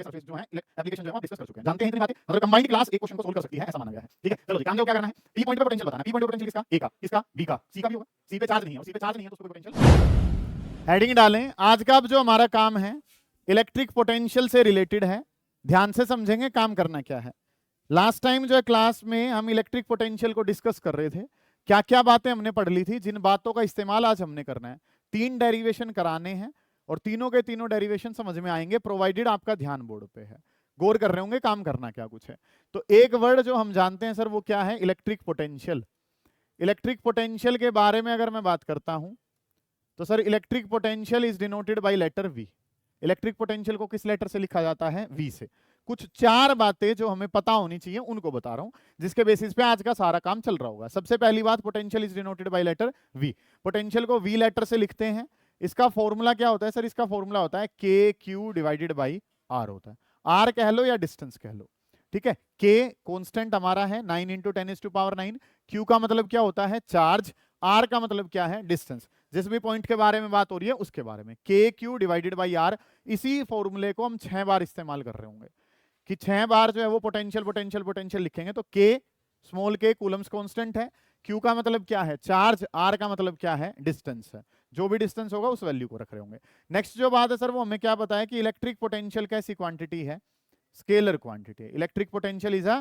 के सरफेस जो है एप्लीकेशन जो है डिस्कस कर चुके हैं, जानते हैं इतनी बातें, मतलब कंबाइंड क्लास एक क्वेश्चन को सोल्व कर सकती है, ऐसा माना गया है। ठीक है, चलो जी, काम जो क्या करना है, पी पॉइंट पे पोटेंशियल बताना। पी पॉइंट पे पोटेंशियल किसका, ए का, किसका, बी का, सी का भी होगा, सी पे चार्ज नहीं है, और सी पे चार्ज नहीं है तो उसको पोटेंशियल। हेडिंग डालें। आज का अब जो हमारा काम है इलेक्ट्रिक पोटेंशियल से रिलेटेड है, ध्यान से समझेंगे काम करना क्या है। लास्ट टाइम जो है क्लास में हम इलेक्ट्रिक पोटेंशियल को डिस्कस कर रहे थे, क्या क्या बातें हमने पढ़ ली थी, जिन बातों का इस्तेमाल आज हमने करना है। 3 डेरिवेशन कराने हैं और तीनों के तीनों डेरिवेशन समझ में आएंगे, प्रोवाइडेड आपका ध्यान बोर्ड पे है, गौर कर रहे होंगे काम करना क्या कुछ है। तो एक वर्ड जो हम जानते हैं सर वो क्या है, इलेक्ट्रिक पोटेंशियल। इलेक्ट्रिक पोटेंशियल के बारे में अगर मैं बात करता हूं तो sir electric potential is denoted by letter V. Electric potential को किस लेटर से लिखा जाता है, वी से। कुछ 4 बातें जो हमें पता होनी चाहिए उनको बता रहा हूं, जिसके बेसिस पे आज का सारा काम चल रहा होगा। सबसे पहली बात, potential is denoted by letter V. Potential को वी लेटर से लिखते हैं। इसका फॉर्मूला क्या होता है सर, इसका फॉर्मूला होता है के क्यू डिवाइडेड बाई आर होता है। आर कह लो या डिस्टेंस कह लो, ठीक है। के कांस्टेंट हमारा है 9 × 10⁻⁹। क्यू का मतलब क्या होता है, चार्ज। आर का मतलब क्या है, डिस्टेंस। जिस भी पॉइंट के बारे में बात हो रही है उसके बारे में, के क्यू डिवाइडेड बाई आर। इसी फॉर्मूले को हम 6 बार इस्तेमाल कर रहे होंगे कि 6 बार जो है वो पोटेंशियल पोटेंशियल पोटेंशियल लिखेंगे। तो के स्मॉल के कूलम्स कांस्टेंट है, क्यू का मतलब क्या है, चार्ज, आर का मतलब क्या है, डिस्टेंस है। जो भी डिस्टेंस होगा उस वैल्यू को रख रहे होंगे। नेक्स्ट जो बात है सर वो हमें क्या बताया कि इलेक्ट्रिक पोटेंशियल कैसी क्वांटिटी है, scalar quantity. Electric potential is a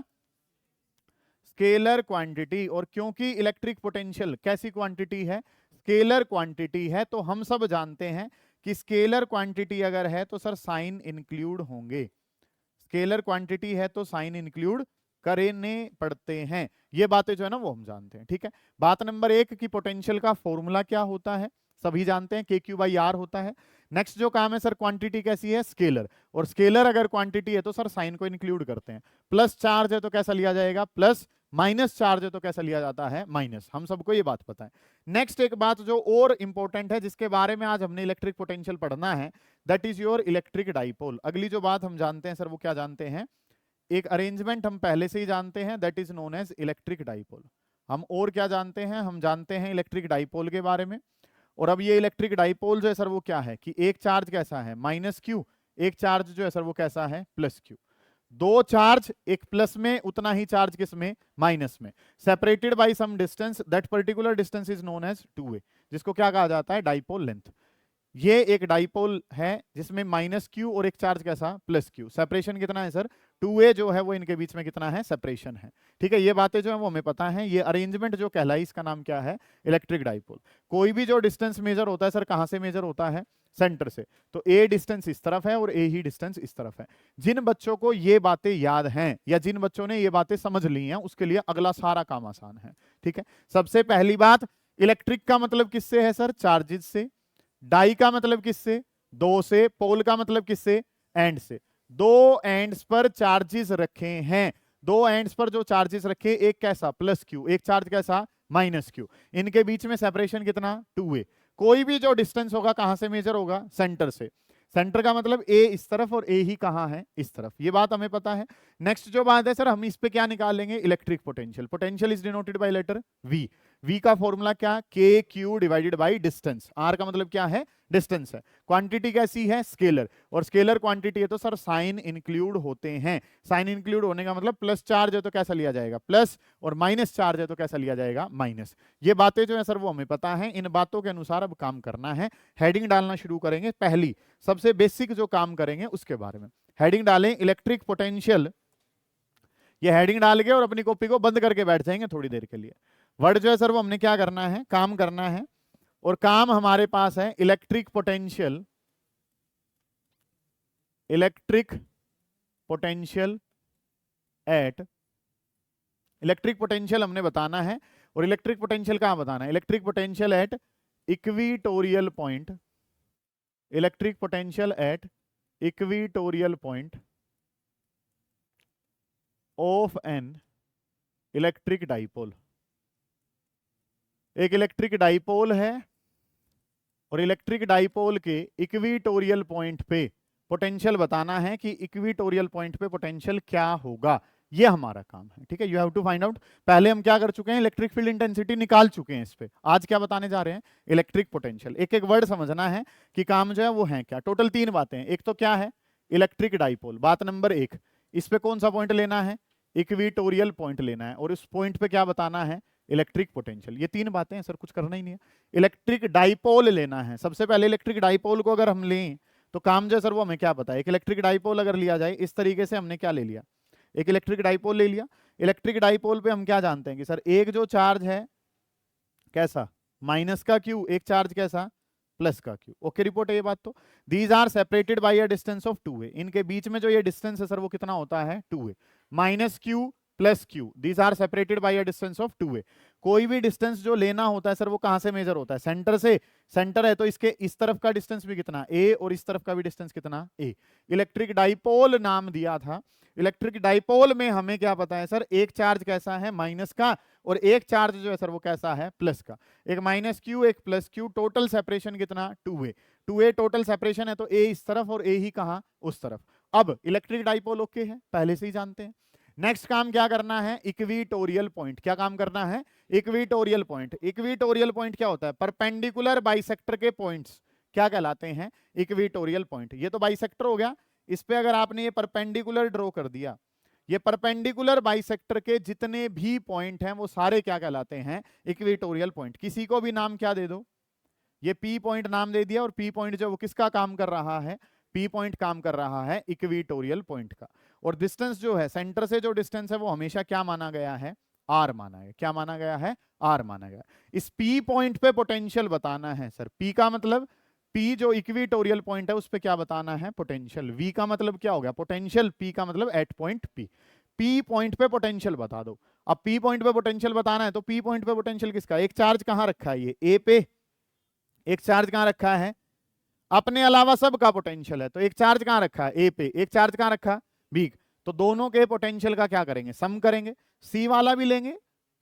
scalar quantity. और क्योंकि इलेक्ट्रिक पोटेंशियल कैसी क्वांटिटी है, स्केलर क्वांटिटी है, तो हम सब जानते हैं कि स्केलर क्वांटिटी अगर है तो सर साइन इंक्लूड होंगे। स्केलर क्वांटिटी है तो साइन इंक्लूड करने पड़ते हैं। ये बातें जो है ना वो हम जानते हैं, ठीक है। बात नंबर 1 की पोटेंशियल का फॉर्मूला क्या होता है, सभी जानते हैं, के क्यू बाई आर होता है। नेक्स्ट जो काम है सर, क्वांटिटी कैसी है, स्केलर। और स्केलर अगर क्वांटिटी है तो सर साइन को इंक्लूड करते हैं। प्लस चार्ज है तो कैसा लिया जाएगा, प्लस। माइनस चार्ज है तो कैसा लिया जाता है, माइनस। हम सबको ये बात पता है। नेक्स्ट एक बात जो और इंपॉर्टेंट है, जिसके बारे में आज हमने इलेक्ट्रिक पोटेंशियल पढ़ना है, that is your electric dipole. अगली जो बात हम जानते हैं सर वो क्या जानते हैं, एक अरेंजमेंट हम पहले से ही जानते हैं, that is known as electric dipole. हम और क्या जानते हैं, हम जानते हैं इलेक्ट्रिक डाइपोल के बारे में। और अब ये इलेक्ट्रिक डाइपोल जो है सर वो क्या है कि एक चार्ज कैसा है, माइनस क्यू, एक चार्ज जो है सर वो कैसा है, प्लस क्यू। 2 चार्ज, एक प्लस में, उतना ही चार्ज किस में, माइनस में, separated by some distance, that particular distance is known as 2a, जिसको क्या कहा जाता है, डाइपोल लेंथ। ये एक डाइपोल है जिसमें माइनस क्यू और एक चार्ज कैसा, प्लस क्यू। सेपरेशन कितना है सर, 2a जो है वो इनके बीच में कितना है, सेपरेशन है, ठीक है। ये बातें जो है वो हमें पता है। ये अरेंजमेंट जो कहलाई इसका नाम क्या है, इलेक्ट्रिक डाइपोल। कोई भी जो डिस्टेंस मेजर होता है सर कहां से मेजर होता है, सेंटर से। तो ए डिस्टेंस इस तरफ है और ए ही डिस्टेंस इस तरफ है। जिन बच्चों को ये बातें याद हैं या जिन बच्चों ने ये बातें समझ ली हैं उसके लिए अगला सारा काम आसान है, ठीक है। सबसे पहली बात, इलेक्ट्रिक का मतलब किससे है सर, चार्जेस से। डाई का मतलब किससे, 2 से। पोल का मतलब किससे, एंड से। 2 एंड्स पर चार्जेस रखे हैं। 2 एंड्स पर जो चार्जेस रखे, एक कैसा, प्लस क्यू, एक चार्ज कैसा, माइनस क्यू। इनके बीच में सेपरेशन कितना, 2a। कोई भी जो डिस्टेंस होगा कहां से मेजर होगा, सेंटर से। सेंटर का मतलब ए इस तरफ और ए ही कहां है, इस तरफ। ये बात हमें पता है। नेक्स्ट जो बात है सर, हम इस पे क्या निकालेंगे, electric potential. Potential is denoted by letter V. V का फॉर्मूला क्या, K Q divided by distance. R का मतलब क्या है, डिस्टेंस है। क्वांटिटी कैसी है, स्केलर। और स्केलर क्वांटिटी है तो सर साइन इंक्लूड होते हैं। साइन इंक्लूड होने का मतलब प्लस चार्ज है तो कैसा लिया जाएगा, प्लस, और माइनस चार्ज है तो कैसा लिया जाएगा, माइनस। ये बातें जो है सर वो हमें पता है। इन बातों के अनुसार अब काम करना है। हेडिंग डालना शुरू करेंगे। पहली सबसे बेसिक जो काम करेंगे उसके बारे में हेडिंग डालें, इलेक्ट्रिक पोटेंशियल। ये हेडिंग डाल के और अपनी कॉपी को बंद करके बैठ जाएंगे थोड़ी देर के लिए। वर्ड जो है सर वो हमने क्या करना है, काम करना है। और काम हमारे पास है electric potential. Electric potential eight, electric potential हमने बताना है। और इलेक्ट्रिक पोटेंशियल कहां बताना है, electric potential eight equatorial point. Electric potential eight equatorial point of an electric dipole. एक इलेक्ट्रिक डाइपोल है और इलेक्ट्रिक डाइपोल के इक्विटोरियल पॉइंट पे पोटेंशियल बताना है कि इक्विटोरियल पॉइंट पे पोटेंशियल क्या होगा। ये हमारा काम है, ठीक है। You have to find out. पहले हम क्या कर चुके हैं, इलेक्ट्रिक फील्ड इंटेंसिटी निकाल चुके हैं इस पे। आज क्या बताने जा रहे हैं, इलेक्ट्रिक पोटेंशियल। एक एक वर्ड समझना है कि काम जो है वो है क्या। टोटल 3 बातें हैं। एक तो क्या है, इलेक्ट्रिक डाइपोल, बात नंबर 1, इस पे कौन सा पॉइंट लेना है, इक्विटोरियल पॉइंट लेना है, और इस पॉइंट पे क्या बताना है, इलेक्ट्रिक पोटेंशियल। ये 3 बातें हैं सर, कुछ करना ही नहीं है। इलेक्ट्रिक डाइपोल लेना है, सबसे पहले इलेक्ट्रिक डाइपोल को अगर हम लें तो काम जो है सर वो हमें क्या पता है, एक इलेक्ट्रिक डाइपोल अगर लिया जाए इस तरीके से, हमने क्या ले लिया, एक इलेक्ट्रिक डाइपोल ले लिया। इलेक्ट्रिक डाइपोल पे हम क्या जानते हैं कि सर एक जो चार्ज है कैसा, माइनस का क्यू, एक चार्ज कैसा, प्लस का क्यू। ओके रिपोर्ट है ये बात। तो these are separated by a distance of 2a, इनके बीच में जो ये डिस्टेंस है सर वो कितना होता है, 2a, minus Q plus Q, these are separated by a distance of 2a। कोई भी डिस्टेंस जो लेना होता है सर वो कहां से मेजर होता है, सेंटर से, सेंटर है तो इसके इस तरफ का डिस्टेंस भी कितना, a, और इस तरफ का भी डिस्टेंस कितना, a। इलेक्ट्रिक डाइपोल नाम दिया था। इलेक्ट्रिक डाइपोल में हमें क्या पता है सर, एक चार्ज कैसा है, माइनस का, और एक चार्ज जो है सर वो कैसा है, प्लस का। एक माइनस क्यू एक प्लस क्यू, टोटल सेपरेशन कितना, 2a। 2a टोटल सेपरेशन है तो a इस तरफ और a ही कहां, उस तरफ। अब इलेक्ट्रिक डाइपोल ओके है, पहले से ही जानते हैं। नेक्स्ट काम क्या करना है, इक्विटोरियल पॉइंट। क्या काम करना है, इक्विटोरियल पॉइंट। इक्विटोरियल पॉइंट क्या होता है, परपेंडिकुलर बाइसेक्टर के पॉइंट्स क्या कहलाते हैं, इक्विटोरियल पॉइंट। ये तो बाइसेक्टर हो गया, इस पे अगर आपने ये परपेंडिकुलर ड्रॉ कर दिया, ये परपेंडिकुलर बाइसेक्टर के जितने भी पॉइंट हैं वो सारे क्या कहलाते हैं, इक्विटोरियल पॉइंट। किसी को भी नाम क्या दे दो, ये पी पॉइंट नाम दे दिया, और पी पॉइंट जो वो किसका काम कर रहा है, पी पॉइंट काम कर रहा है इक्विटोरियल पॉइंट का। और डिस्टेंस जो है सेंटर से जो डिस्टेंस है वो हमेशा क्या माना गया है, आर माना है। क्या माना गया है, आर माना गया। इस पी पॉइंट पे पोटेंशियल बताना है सर, पी का मतलब, पी जो इक्विटोरियल पॉइंट है उस पे क्या बताना है, पोटेंशियल। वी का मतलब क्या हो गया, पोटेंशियल, पी का मतलब at point P. P point पे पोटेंशियल बता दो। अब पी पॉइंट पे पोटेंशियल बताना है तो पी पॉइंट पे पोटेंशियल किसका, एक चार्ज कहां रखा है, ये ए पे, एक चार्ज कहां रखा है, अपने अलावा सबका पोटेंशियल है तो एक चार्ज कहां रखा है, ए पे, एक चार्ज कहां रखा, बी। तो दोनों के पोटेंशियल का क्या करेंगे, सम करेंगे। सी वाला भी लेंगे,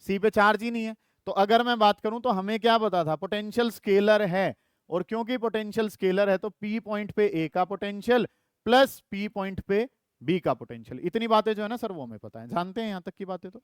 सी पे चार्ज ही नहीं है। तो अगर मैं बात करूं तो हमें क्या पता था, पोटेंशियल स्केलर है, और क्योंकि पोटेंशियल स्केलर है तो पी पॉइंट पे ए का पोटेंशियल प्लस पी पॉइंट पे बी का पोटेंशियल। इतनी बातें जो है ना सर वो हमें पता है, जानते हैं यहां तक की बातें। तो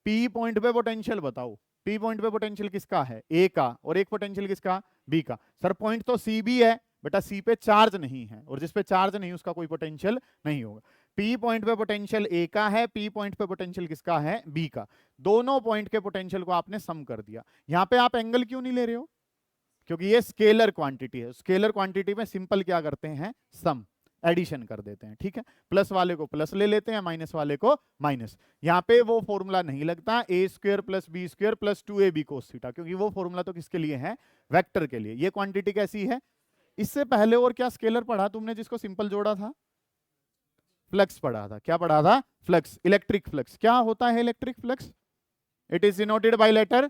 पी पॉइंट पे पोटेंशियल बताओ, पी पॉइंट पे पोटेंशियल किसका है, ए का, और एक पोटेंशियल किसका, बी का। सर पॉइंट तो सी भी है बेटा, सी पे चार्ज नहीं है, और जिस पे चार्ज नहीं उसका कोई पोटेंशियल नहीं होगा। पी पॉइंट पे पोटेंशियल ए का है, पी पॉइंट पे पोटेंशियल किसका है, बी का। दोनों पॉइंट के पोटेंशियल को आपने सम कर दिया। यहां पे आप एंगल क्यों नहीं ले रहे हो, क्योंकि ये स्केलर क्वांटिटी है। स्केलर क्वांटिटी में सिंपल क्या करते हैं, सम, एडिशन कर देते हैं। ठीक है, प्लस वाले को प्लस ले लेते हैं, माइनस वाले को माइनस। यहाँ पे वो फॉर्मूला नहीं लगता, A square plus B square plus 2ab cos theta, क्योंकि वो फॉर्मूला तो किसके लिए है, वेक्टर के लिए। ये क्वांटिटी कैसी है, इससे पहले और क्या स्केलर पढ़ा तुमने जिसको सिंपल जोड़ा था, फ्लक्स पढ़ा था। क्या पढ़ा था, फ्लक्स, इलेक्ट्रिक फ्लक्स। क्या होता है electric flux, it is denoted by letter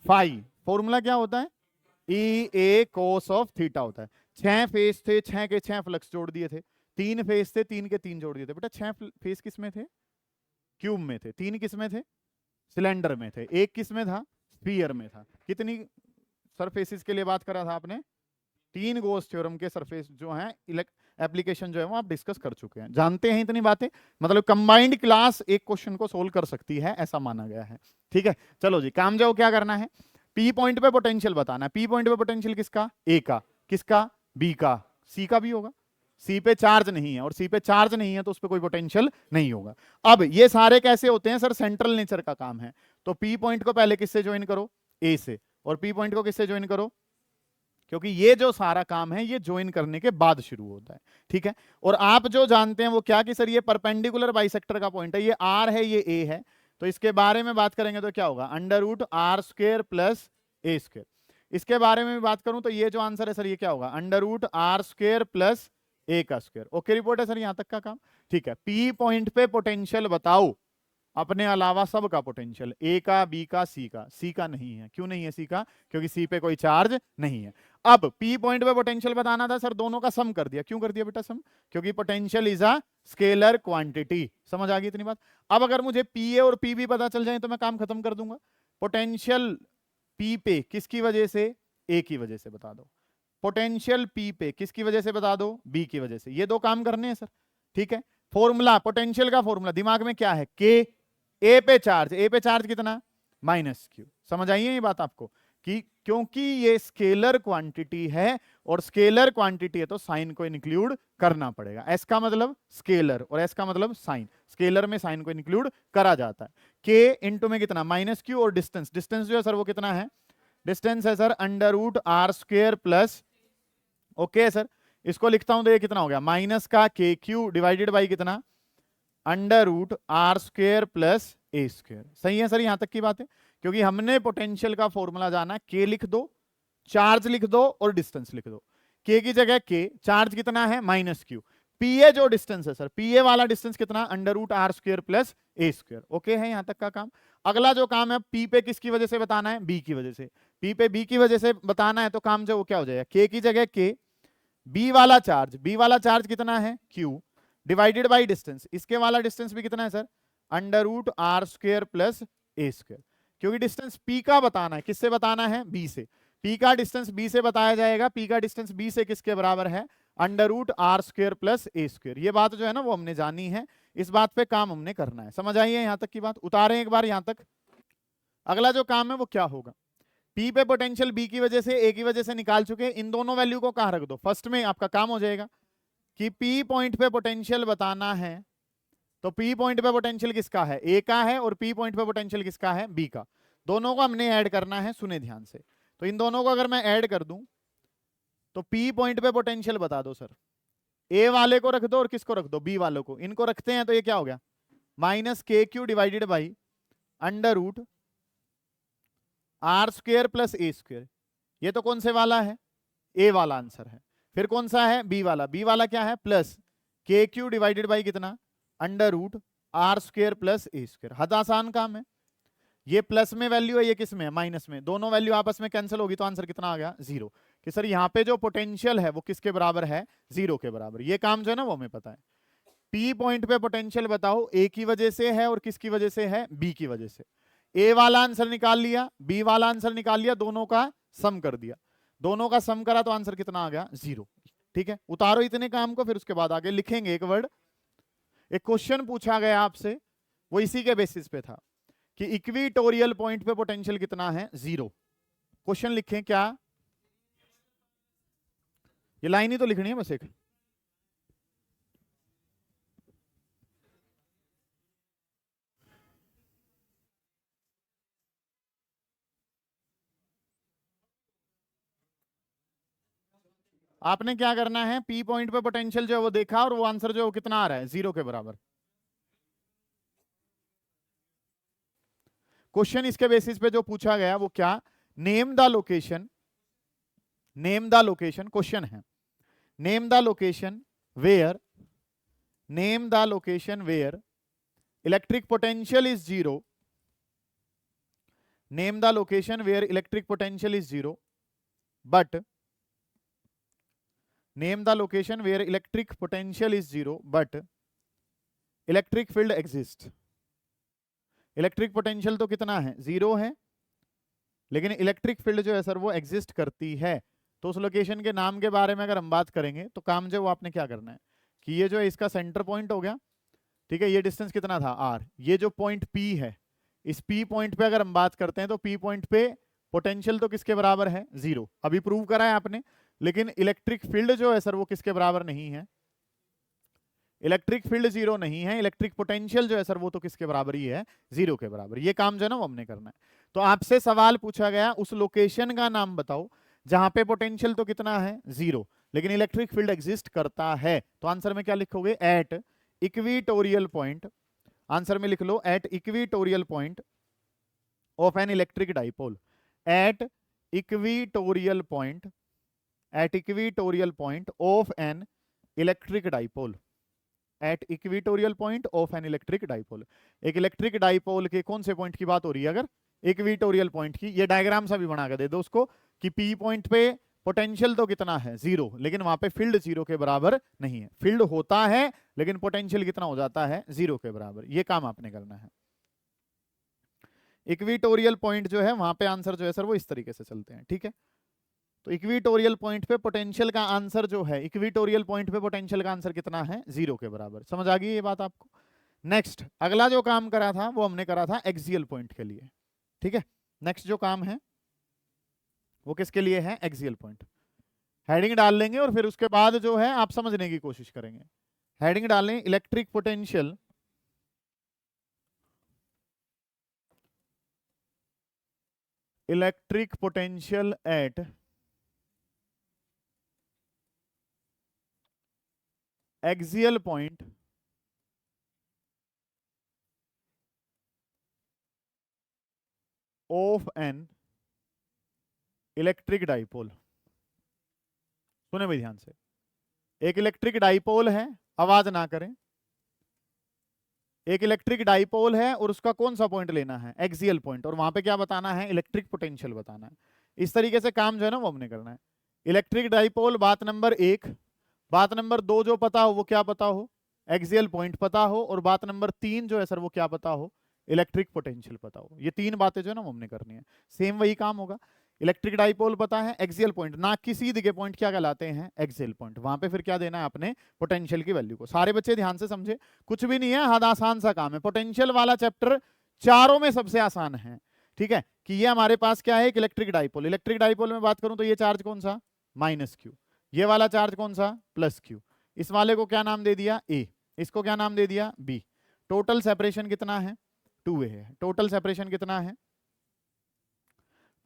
phi. Formula क्या होता है, ई ए कोस ऑफ थीटा होता है। 6 फेस थे, 6 के 6 फ्लक्स जोड़ दिए थे। 3 फेस थे, 3 के 3 जोड़ दिए थे। बेटा 6 फेस किस में थे, क्यूब में थे। 3 किस में थे, सिलेंडर में थे। एक किस में था, स्फीयर में था। कितनी सरफेसेस के लिए बात करा था आपने, 3 गोस थ्योरम के सरफेस जो है एप्लीकेशन जो है वो आप डिस्कस कर चुके हैं, जानते हैं इतनी बातें। मतलब कंबाइंड क्लास एक क्वेश्चन को सोल्व कर सकती है, ऐसा माना गया है। ठीक है, चलो जी काम जाओ, क्या करना है, पी पॉइंट पे पोटेंशियल बताना है। पी पॉइंट पे पोटेंशियल किसका, ए का, किसका, बी का, सी का भी होगा। सी पे चार्ज नहीं है, और सी पे चार्ज नहीं है तो उस पे कोई पोटेंशियल नहीं होगा। अब ये सारे कैसे होते हैं सर, सेंट्रल नेचर का काम है। तो पी पॉइंट को पहले किससे ज्वाइन करो, ए से, और पी पॉइंट को किससे ज्वाइन करो, क्योंकि ये जो सारा काम है ये ज्वाइन करने के बाद शुरू होता है। ठीक है, और आप जो जानते हैं वो क्या कि सर ये परपेंडिकुलर बाइसेक्टर का पॉइंट है, ये आर है, ये ए है। तो इसके बारे में बात करेंगे तो क्या होगा, under root R square plus A square. इसके बारे में भी बात करूं तो ये जो आंसर है सर ये क्या होगा, under root R square plus A का स्क्वायर। ओके रिपोर्ट है सर यहां तक का काम। ठीक है, पी पॉइंट पे पोटेंशियल बताओ, अपने अलावा सब का पोटेंशियल, ए का, बी का, सी का। सी का नहीं है, क्यों नहीं है सी का, क्योंकि सी पे कोई चार्ज नहीं है। अब पी पॉइंट पे पोटेंशियल बताना था सर, दोनों का सम कर दिया। क्यों कर दिया बेटा सम, क्योंकि potential is a scalar quantity. समझ आ गई इतनी बात। अब अगर मुझे पी ए और पी बी पता चल जाए तो मैं काम खत्म कर दूंगा। पोटेंशियल पी पे किसकी वजह से, ए की वजह से बता दो। पोटेंशियल पी पे किसकी वजह से बता दो, बी की वजह से। ये दो काम करने हैं सर। ठीक है, फॉर्मूला, पोटेंशियल का फॉर्मूला दिमाग में क्या है, के, ए पे चार्ज, ए पे चार्ज कितना, माइनस क्यू। समझ आई है ये बात आपको, कि क्योंकि ये स्केलर क्वांटिटी है और स्केलर क्वांटिटी है तो साइन को इंक्लूड करना पड़ेगा। एस का मतलब स्केलर और एस का मतलब साइन, स्केलर में साइन को इंक्लूड करा जाता है। के इंटू में कितना माइनस क्यू और डिस्टेंस, डिस्टेंस जो है सर वो कितना है, डिस्टेंस है sir under root R square plus, okay sir इसको लिखता हूं तो ये कितना हो गया माइनस का के क्यू डिवाइडेड बाई कितना under root R square plus A square. सही है सर यहां तक की बात है, क्योंकि हमने पोटेंशियल का फॉर्मूला जाना, के लिख दो, चार्ज लिख दो और डिस्टेंस लिख दो। के की जगह के, चार्ज कितना है माइनस क्यू, पी ए जो डिस्टेंस है सर, पी ए वाला डिस्टेंस कितना under root R square plus A square. Okay है यहां तक का काम। अगला जो काम है पी पे किसकी वजह से बताना है, बी की वजह से, पी पे बी की वजह से बताना है तो काम जो वो क्या हो जाएगा, के की जगह के, बी वाला चार्ज, बी वाला चार्ज कितना है क्यू डिवाइडेड बाई डिस्टेंस, इसके वाला डिस्टेंस भी कितना है sir under root R square plus A square. क्योंकि डिस्टेंस पी का बताना है, किससे बताना है बी से, पी का डिस्टेंस बी से बताया जाएगा, पी का डिस्टेंस बी से किसके बराबर है under root R square plus A square. ये बात जो है ना वो हमने जानी है, इस बात पे काम हमने करना है। समझ आई है यहां तक की बात, उतारें एक बार यहां तक। अगला जो काम है वो क्या होगा, पी पे पोटेंशियल बी की वजह से ए की वजह से निकाल चुके, इन दोनों वैल्यू को कहां रख दो, फर्स्ट में आपका काम हो जाएगा कि पी पॉइंट पे पोटेंशियल बताना है, तो पी पॉइंट पे पोटेंशियल किसका है ए का है और पी पॉइंट पे पोटेंशियल किसका है बी का, दोनों को हमने ऐड करना है। सुने ध्यान से, तो इन दोनों को अगर मैं ऐड कर दूं तो पी पॉइंट पे पोटेंशियल बता दो सर, ए वाले को रख दो और किसको रख दो बी वालों को, इनको रखते हैं तो ये क्या हो गया minus K Q divided by under root R square plus A square. ये तो कौन से वाला है, ए वाला आंसर है। फिर कौन सा है बी वाला, बी वाला क्या है plus K Q divided by कितना under root R square plus A square. हद आसान काम है, ये प्लस में वैल्यू है ये किस में है माइनस में, दोनों वैल्यू आपस में कैंसिल होगी तो आंसर कितना आ गया जीरो। कि सर यहाँ पे जो पोटेंशियल है वो किसके बराबर है जीरो के बराबर। ये काम जो है ना वो हमें पता है। पी पॉइंट पे पोटेंशियल बताओ ए की वजह से है और किसकी वजह से है बी की वजह से। ए वाला आंसर निकाल लिया, बी वाला आंसर निकाल लिया, दोनों का सम कर दिया, दोनों का सम करा तो आंसर कितना आ गया जीरो। ठीक है, उतारो इतने काम को, फिर उसके बाद आगे लिखेंगे एक वर्ड। एक क्वेश्चन पूछा गया आपसे, वो इसी के बेसिस पे था कि इक्विटोरियल पॉइंट पे पोटेंशियल कितना है जीरो। क्वेश्चन लिखें क्या, ये लाइन ही तो लिखनी है बस एक। आपने क्या करना है, पी पॉइंट पे पोटेंशियल जो है वो देखा और वो आंसर जो है वो कितना आ रहा है जीरो के बराबर। क्वेश्चन इसके बेसिस पे जो पूछा गया वो क्या, name the location, name the location question है, name the location where, name the location where electric potential is zero, name the location where electric potential is zero but, name the location where electric potential is zero but electric field exist. Electric potential तो कितना है zero है, लेकिन electric field जो है sir वो exist करती है। तो उस लोकेशन के नाम के बारे में अगर हम बात करेंगे तो काम जो वो आपने क्या करना है कि ये जो है इसका सेंटर पॉइंट हो गया, ठीक है, ये डिस्टेंस कितना था आर, ये जो पॉइंट पी है, इस पी पॉइंट पे अगर हम बात करते हैं तो पी पॉइंट पे पोटेंशियल तो किसके बराबर है जीरो, अभी प्रूव करा है आपने। लेकिन इलेक्ट्रिक फील्ड जो है सर वो किसके बराबर नहीं है, इलेक्ट्रिक फील्ड जीरो नहीं है, इलेक्ट्रिक पोटेंशियल जो है सर वो तो किसके बराबर ही है जीरो के बराबर। ये काम जो है ना वो हमने करना है। तो आपसे सवाल पूछा गया उस लोकेशन का नाम बताओ जहां पे पोटेंशियल तो कितना है जीरो लेकिन इलेक्ट्रिक फील्ड एग्जिस्ट करता है। तो आंसर में क्या लिखोगे, एट इक्विटोरियल पॉइंट, आंसर में लिख लो at equatorial point of an electric dipole, at equatorial point, at equatorial point of an electric dipole, at equatorial point of an electric dipole. एक इलेक्ट्रिक डाइपोल के कौन से पॉइंट की बात हो रही है, अगर इक्विटोरियल पॉइंट की, ये डायग्राम सा भी बना के दे दो उसको कि पी पॉइंट पे पोटेंशियल तो कितना है जीरो लेकिन वहां पे फील्ड जीरो के बराबर नहीं है, फील्ड होता है लेकिन पोटेंशियल कितना हो जाता है जीरो के बराबर। ये काम आपने करना है। इक्विटोरियल पॉइंट जो है वहां पे आंसर जो है सर वो इस तरीके से चलते हैं, ठीक है। तो इक्विटोरियल पॉइंट पे पोटेंशियल का आंसर जो है, इक्विटोरियल पॉइंट पे पोटेंशियल का आंसर कितना है जीरो के बराबर। समझ आ गई ये बात आपको। नेक्स्ट अगला जो काम करा था वो हमने करा था एक्सियल पॉइंट के लिए, ठीक है। नेक्स्ट जो काम है वो किसके लिए है, एक्सियल पॉइंट। हेडिंग डाल लेंगे और फिर उसके बाद जो है आप समझने की कोशिश करेंगे। हेडिंग डालें electric potential eight axial point of an electric dipole. सुने भाई ध्यान से, एक इलेक्ट्रिक डाइपोल है, आवाज ना करें, एक इलेक्ट्रिक डाइपोल है और उसका कौन सा पॉइंट लेना है, एक्सियल पॉइंट, और वहां पे क्या बताना है, इलेक्ट्रिक पोटेंशियल बताना है। इस तरीके से काम जो है ना वो हमने करना है। इलेक्ट्रिक डाइपोल बात नंबर 1, बात नंबर 2 जो पता हो वो क्या पता हो, एक्सियल पॉइंट पता हो, और बात नंबर 3 जो है सर वो क्या पता हो, इलेक्ट्रिक पोटेंशियल पता हो। ये 3 बातें जो है ना वो हमने करनी है। सेम वही काम होगा, इलेक्ट्रिक डाइपोल पता है, एक्सियल पॉइंट, नाक की सीध के पॉइंट क्या कहलाते हैं, एक्सियल पॉइंट। वहां पे फिर क्या देना है आपने, पोटेंशियल की वैल्यू को। सारे बच्चे ध्यान से समझे, कुछ भी नहीं है, हद आसान सा काम है। पोटेंशियल वाला चैप्टर चारों में सबसे आसान है, ठीक है। कि ये हमारे पास क्या है, एक इलेक्ट्रिक डाइपोल। इलेक्ट्रिक डाइपोल में बात करूं तो ये चार्ज कौन सा, माइनस क्यू, ये वाला चार्ज कौन सा, प्लस क्यू। इस वाले को क्या नाम दे दिया, ए, इसको क्या नाम दे दिया, बी। टोटल सेपरेशन कितना है, 2a है। टोटल सेपरेशन कितना है,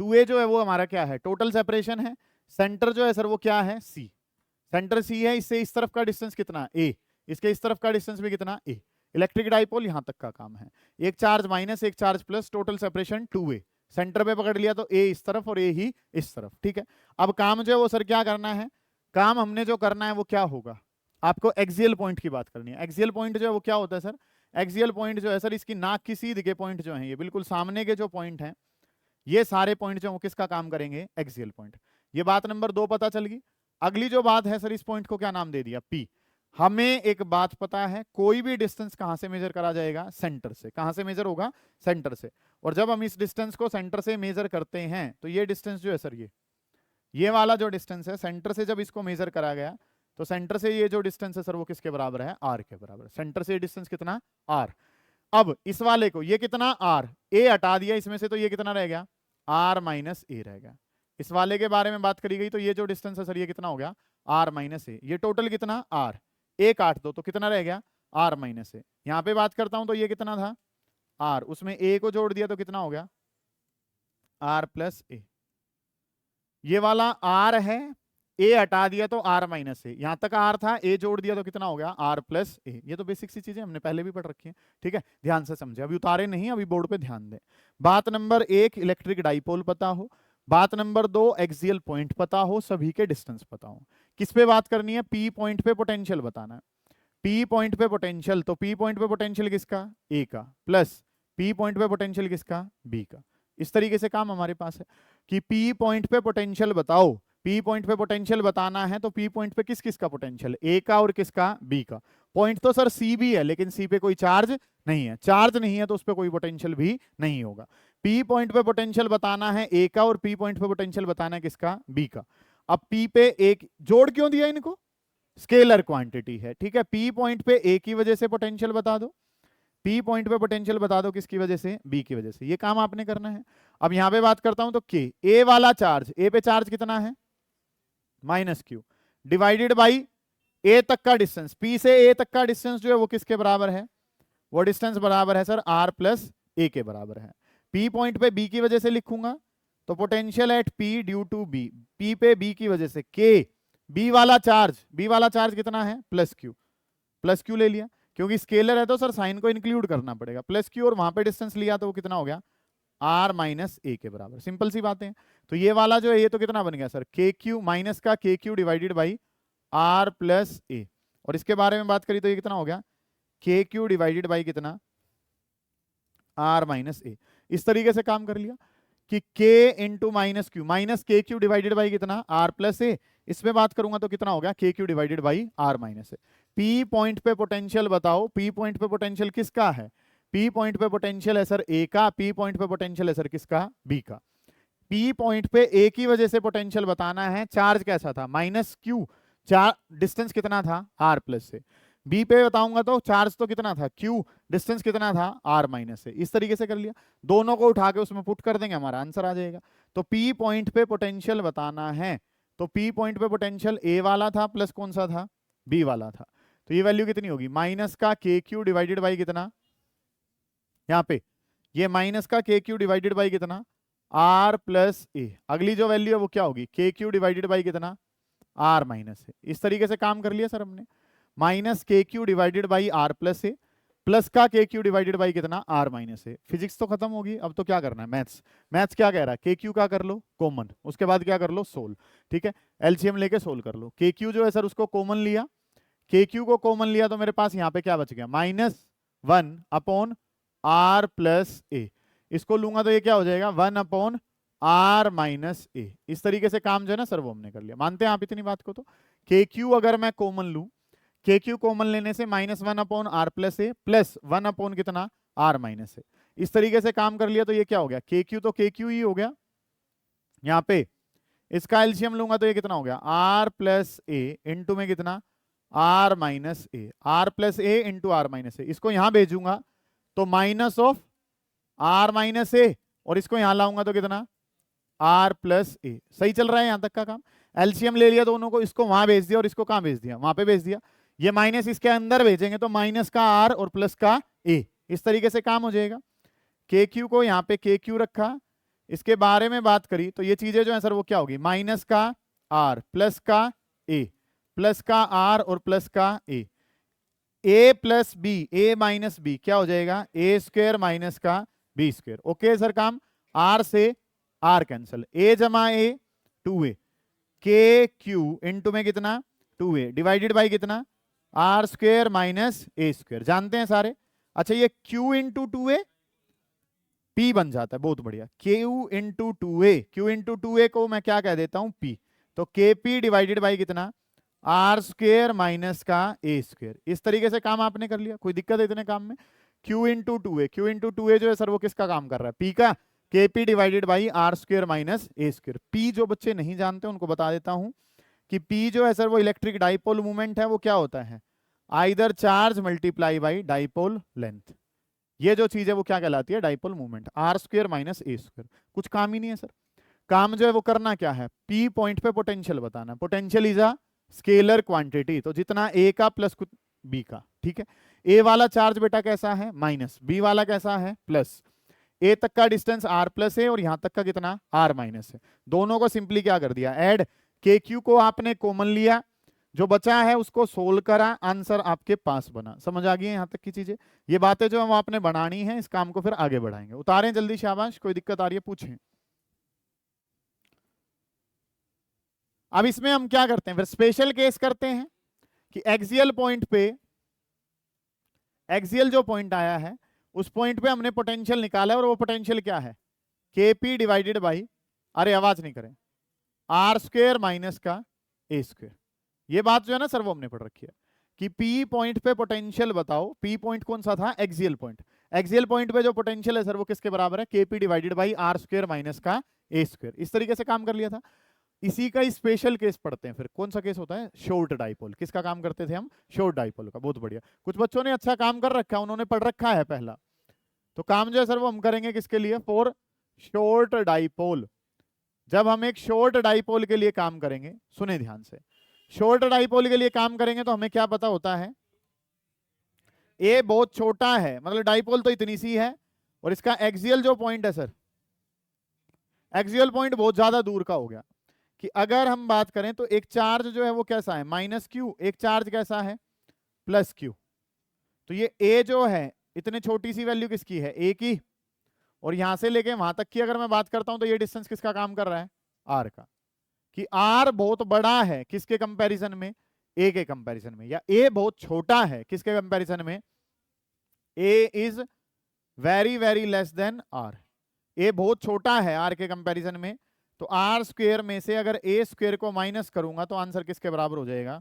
2a जो है वो हमारा क्या है, टोटल सेपरेशन है। सेंटर जो है सर वो क्या है, सी, सेंटर सी है। इससे इस तरफ का डिस्टेंस कितना, ए, इसके इस तरफ का डिस्टेंस भी कितना, ए। इलेक्ट्रिक डाइपोल यहां तक का काम है, एक चार्ज माइनस एक charge plus, total separation 2a। Centre पे पकड़ लिया तो ए इस तरफ और ए ही इस तरफ, ठीक है। अब काम जो है वो सर क्या करना है, काम हमने जो करना है वो क्या होगा, आपको एक्सियल पॉइंट की बात करनी है। एक्सियल पॉइंट जो है वो क्या होता है सर, एक्सियल पॉइंट जो है सर इसकी नाक की सीध के पॉइंट जो है, ये बिल्कुल सामने के जो पॉइंट हैं, ये सारे पॉइंट जो किसका काम करेंगे, एक्सियल पॉइंट। ये बात नंबर 2 पता चल गई। अगली जो बात है सर, इस पॉइंट को क्या नाम दे दिया, पी। हमें एक बात पता है, कोई भी डिस्टेंस कहां से मेजर करा जाएगा, सेंटर से। कहां से मेजर होगा, सेंटर से। और जब हम इस डिस्टेंस को सेंटर से मेजर करते हैं तो ये डिस्टेंस जो है सर, ये वाला जो डिस्टेंस है सेंटर से जब इसको मेजर करा गया तो सेंटर से ये जो डिस्टेंस है सर वो किसके बराबर है, आर के बराबर। सेंटर से ये डिस्टेंस कितना, आर। अब इस वाले को ये कितना, आर, ए हटा दिया इसमें से तो ये कितना रह गया, आर माइनस ए रह गया। इस वाले के बारे में बात करी गई तो ये जो डिस्टेंस है सर ये कितना हो गया, आर माइनस ए। ये टोटल कितना, आर, ए काट दो तो कितना रह गया, आर माइनस ए। यहां पे बात करता हूं तो ये कितना था, आर, उसमें ए को जोड़ दिया तो कितना हो गया, आर प्लस ए। ये वाला आर है, ए हटा दिया तो आर माइनस ए, यहां तक आर था, ए जोड़ दिया तो कितना हो गया, आर प्लस ए। ये तो बेसिक सी चीजें हमने पहले भी पढ़ रखी है, ठीक है। ध्यान से समझे, अभी उतारे नहीं, अभी बोर्ड पे ध्यान दें। बात नंबर 1 इलेक्ट्रिक डाइपोल पता हो, बात नंबर 2 एक्सियल पॉइंट पता हो, सभी के डिस्टेंस पता हो। किस पे बात करनी है, पी पॉइंट पे पोटेंशियल बताना है। पी पॉइंट पे पोटेंशियल, तो पी पॉइंट पे पोटेंशियल किसका, ए का, प्लस पी पॉइंट पे पोटेंशियल किसका, बी का। इस तरीके से काम हमारे पास है कि पी पॉइंट पे पोटेंशियल बताओ। पी पॉइंट पे पोटेंशियल बताना है तो पी पॉइंट पे किस किस का पोटेंशियल, ए का और किसका, बी का। पॉइंट तो सर सी भी है लेकिन सी पे कोई चार्ज नहीं है, चार्ज नहीं है तो उस पर कोई पोटेंशियल भी नहीं होगा। पी पॉइंट पे पोटेंशियल बताना है ए का और पी पॉइंट पे पोटेंशियल बताना है किसका, बी का। अब पी पे एक जोड़ क्यों दिया इनको, स्केलर क्वांटिटी है, ठीक है। पी पॉइंट पे ए की वजह से पोटेंशियल बता दो, पी पॉइंट पे पोटेंशियल बता दो किसकी वजह से, बी की वजह से। ये काम आपने करना है। अब यहां पे बात करता हूं तो के, ए वाला चार्ज, ए पे चार्ज कितना है, माइनस क्यू, डिवाइडेड बाई ए तक का डिस्टेंस। पी से ए तक का डिस्टेंस जो है वो किसके बराबर है, वो डिस्टेंस बराबर है सर आर प्लस ए के बराबर है। पी पॉइंट पे बी की वजह से लिखूंगा तो potential at P due to B, P पे बी की वजह से के, बी वाला चार्ज कितना है, प्लस क्यू, प्लस क्यू ले लिया क्योंकि स्केलर है तो सर साइन को इंक्लूड करना पड़ेगा, प्लस क्यू, और वहां पे डिस्टेंस लिया तो वो कितना हो गया, आर माइनस ए के बराबर। सिंपल सी बातें हैं। तो ये वाला जो है ये तो कितना बन गया सर, के क्यू माइनस का K Q divided by R plus A, और इसके बारे में बात करी तो ये कितना हो गया, के क्यू डिवाइडेड बाई कितना, आर माइनस ए। इस तरीके से काम कर लिया कि K into minus Q, minus K Q divided by कितना, आर प्लस ए। इसमें बात करूंगा तो कितना हो गया, K Q divided by R minus A. P point पे पोटेंशियल बताओ, पी पॉइंट पे पोटेंशियल किसका है, पी पॉइंट पे पोटेंशियल है सर ए का, पी पॉइंट पे पोटेंशियल है सर किसका, बी का। पी पॉइंट पे ए की वजह से पोटेंशियल बताना है, चार्ज कैसा था, माइनस क्यू, चार डिस्टेंस कितना था, आर प्लस से। बी पे बताऊंगा तो चार्ज तो कितना था, क्यू, डिस्टेंस कितना था, आर माइनस से। इस तरीके से कर लिया, दोनों को उठा के उसमें पुट कर देंगे, हमारा आंसर आ जाएगा। तो पी पॉइंट पे पोटेंशियल बताना है, तो पी पॉइंट पे पोटेंशियल ए वाला था प्लस कौन सा था, बी वाला था। तो ये वैल्यू कितनी होगी, माइनस का के क्यू डिवाइडेड बाई कितना, यहाँ पे ये माइनस का के क्यू डिवाइडेड बाई कितना, आर प्लस ए। अगली जो वैल्यू है वो क्या होगी, के क्यू डिवाइडेड बाई कितना, आर माइनस ए। इस तरीके से काम कर लिया सर हमने, minus K Q divided by R plus A, plus का के क्यू डिवाइडेड बाई कितना, आर माइनस ए। फिजिक्स तो खत्म होगी, अब तो क्या करना है, मैथ्स। मैथ्स क्या कह रहा है, के क्यू का कर लो कॉमन, उसके बाद क्या कर लो, सोल्व। ठीक है, एलसीएम लेके सोल्व कर लो। के क्यू जो है सर उसको कॉमन लिया, के क्यू को कॉमन लिया तो मेरे पास यहाँ पे क्या बच गया, -1 अपॉन आर प्लस ए। इसको लूंगा तो ये क्या हो जाएगा, 1 अपॉन आर माइनस ए। इस तरीके से काम जो है ना सर वो हमने कर लिया। मानते हैं आप इतनी बात को? तो के क्यू अगर मैं कॉमन लूं, के क्यू कॉमन लेने से -1 upon R plus A plus 1 upon कितना, आर माइनस ए। इस तरीके से काम कर लिया तो ये क्या हो गया, के क्यू तो के क्यू ही हो गया। यहाँ पे इसका एलसीएम लूंगा तो ये कितना हो गया, आर प्लस ए इंटू में कितना, R minus A. R plus A into R minus A, इसको यहां भेजूंगा तो minus of R minus A, और इसको यहां लाऊंगा तो कितना, आर प्लस ए। सही चल रहा है यहां तक का काम। एलसीएम ले लिया दोनों को, इसको वहां भेज दिया और इसको कहां भेज दिया, वहां पे भेज दिया। ये माइनस इसके अंदर भेजेंगे तो माइनस का आर और प्लस का ए। इस तरीके से काम हो जाएगा। के क्यू को यहाँ पे के क्यू रखा, इसके बारे में बात करी तो ये चीजें जो है सर वो क्या होगी, माइनस का आर प्लस का ए, प्लस का आर और प्लस का A plus B, A minus B क्या हो जाएगा, ए स्क्वायर माइनस का बी स्क्वायर। ओके सर काम, आर से आर कैंसल, ए जमा A 2a, K Q into में कितना 2a डिवाइडेड बाई कितना, R square minus A square. जानते हैं सारे। अच्छा ये q इंटू 2a p बन जाता है, बहुत बढ़िया। q into 2a, q into 2a को मैं क्या कह देता हूं p, तो kp डिवाइडेड बाई कितना, आर स्क्वायर माइनस का ए स्क्वायर। इस तरीके से काम आपने कर लिया। कोई दिक्कत है इतने काम में? q into 2a, q into 2a जो है सर वो किसका काम कर रहा है, p का, kp divided by R square minus A square. p जो बच्चे नहीं जानते उनको बता देता हूं कि p जो है सर वो इलेक्ट्रिक डाइपोल मूवमेंट है। वो क्या होता है, either charge multiply by dipole length. ये जो चीज है वो क्या कहलाती है, dipole movement. R square minus A square, कुछ काम ही नहीं है सर। काम जो है वो करना क्या है, p पॉइंट पे पोटेंशियल बताना है। Potential is a scalar quantity, तो जितना a का प्लस b का। ठीक है, a वाला चार्ज बेटा कैसा है, माइनस, b वाला कैसा है, प्लस। a तक का डिस्टेंस r प्लस है और यहां तक का कितना, r माइनस है। दोनों को सिंपली क्या कर दिया, ऐड। के क्यू को आपने कॉमन लिया, जो बचा है उसको सोल्व करा, आंसर आपके पास बना। समझ आ गई है यहां तक की चीजें? ये बातें जो हम आपने बनानी है, इस काम को फिर आगे बढ़ाएंगे। उतारें जल्दी, शाबाश। कोई दिक्कत आ रही है पूछें। अब इसमें हम क्या करते हैं, फिर स्पेशल केस करते हैं कि एक्सियल पॉइंट पे, एक्सियल जो पॉइंट आया है उस पॉइंट पे हमने पोटेंशियल निकाला है, और वो पोटेंशियल क्या है, केपी डिवाइडेड बाई, अरे आवाज नहीं करें, आर स्क्वायर माइनस का ए स्क्वायर। ये बात जो है ना सर वो हमने पढ़ रखी है कि पी पॉइंट पे पोटेंशियल बताओ। पी पॉइंट कौन सा था, एक्सियल पॉइंट। एक्सियल पॉइंट पे जो पोटेंशियल है सर वो किसके बराबर है, KP divided by R square minus का ए स्क्वायर। इस तरीके से काम कर लिया था। इसी का स्पेशल केस पढ़ते हैं फिर। कौन सा केस होता है, शॉर्ट डाइपोल। किसका काम करते थे हम, शॉर्ट डाइपोल का। बहुत बढ़िया, कुछ बच्चों ने अच्छा काम कर रखा है, उन्होंने पढ़ रखा है पहला। तो काम जो है सर वो हम करेंगे किसके लिए, फॉर शॉर्ट डाइपोल। जब हम एक शॉर्ट डाइपोल के लिए काम करेंगे, सुने ध्यान से, शॉर्ट डाइपोल के लिए काम करेंगे तो हमें क्या पता होता है, ए बहुत छोटा है, मतलब डाइपोल तो इतनी सी है, और इसका एक्सियल जो पॉइंट है सर, एक्सियल पॉइंट बहुत ज्यादा दूर का हो गया। कि अगर हम बात करें तो एक चार्ज जो है वो कैसा है, माइनस क्यू, एक चार्ज कैसा है, प्लस क्यू। तो ये ए जो है इतने छोटी सी वैल्यू किसकी है, ए की, और यहां से लेके वहां तक की अगर मैं बात करता हूं तो ये डिस्टेंस किसका काम कर रहा है, आर का। कि आर बहुत बड़ा है किसके कंपैरिजन में, ए के कंपैरिजन में, या ए बहुत छोटा है किसके कंपैरिजन में, A is very very less than R. A बहुत छोटा है आर के कंपैरिजन में, तो आर स्क्वायर में से अगर ए स्क्वायर को माइनस करूंगा तो आंसर किसके बराबर हो जाएगा,